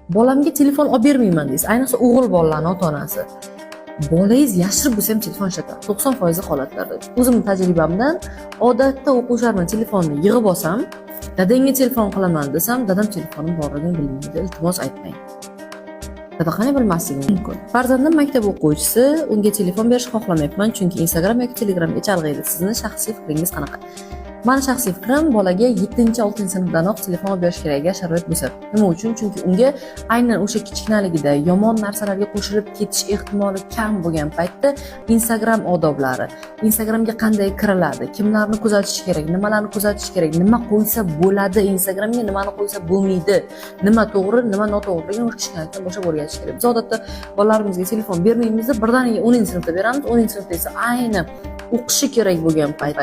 Bolamga telefon olib bermayman deysiz. Ayniqsa o'g'il bolalarning ota-onasi. Bolangiz yashirib bo'lsa ham telefon ishlatadi. 90% holatlarda. O'zimning tajribamdan odatda o'quvchilarning telefonini yig'ib olsam, dadangga telefon qilaman desam, dadam telefonim borligini bilmaydi. Iltimos aytmang. Dada qanday bilmasligi mumkin? Farzandim maktab o'quvchisi, unga telefon berishni xohlamayapman, chunki Instagram yoki Telegramga chalg'iydi. Sizning shaxsiy fikringiz qanaqa? Mani shaxsiy fikrim, bolaga 7-6 sinfdanoq telefon olib berish kerak agar sharoit bo'lsa. Nima uchun? Chunki unga aynan o'sha kichkinaligida yomon narsalarga qo'shilib ketish ehtimoli kam bo'lgan paytda Instagram odoblari, Instagramga qanday kiriladi, kimlarni kuzatish kerak, nimalarni kuzatish kerak, nima qo'ysa bo'ladi Instagramga, nimani qo'ysa bo'lmaydi, nima to'g'ri, nima noto'g'riligini o'sha kichkinalikdan boshlab o'rgatish kerak. Biz odatda bolalarimizga telefon bermaymiz, birdaniga 10-sinfda beramiz, 10-sinfda esa ayni o'qishi kerak bo'lgan payt,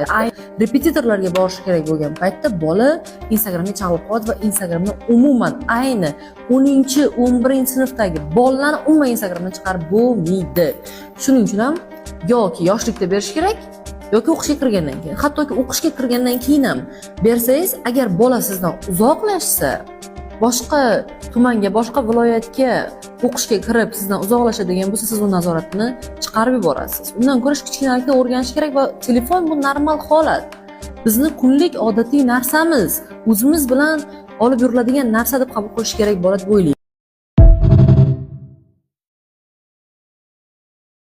repetitorlarga borishi kerak bo'lgan paytda bola Instagramga chalg'ib qoladi va Instagramni umuman ayni 10-11-sinfdagi bolalarni umuman Instagramdan chiqarib bo'lmaydi. Shuning uchun ham yoki yoshlikda berish kerak, yoki o'qishga kirgandan keyin. Hattoki o'qishga kirgandan keyin ham bersangiz, agar bola sizdan uzoqlashsa, boshqa tumanga, boshqa viloyatga o'qishga kirib sizdan uzoqlashadigan bo'lsa, siz u nazoratni chiqarib yuborasiz. Undan ko'ra kichkinalikda o'rganish kerak va telefon bu normal holat. Bizni kunlik odatiy narsamiz, o'zimiz bilan olib yuriladigan narsa deb qabul qilish kerak bola deb o'ylayman.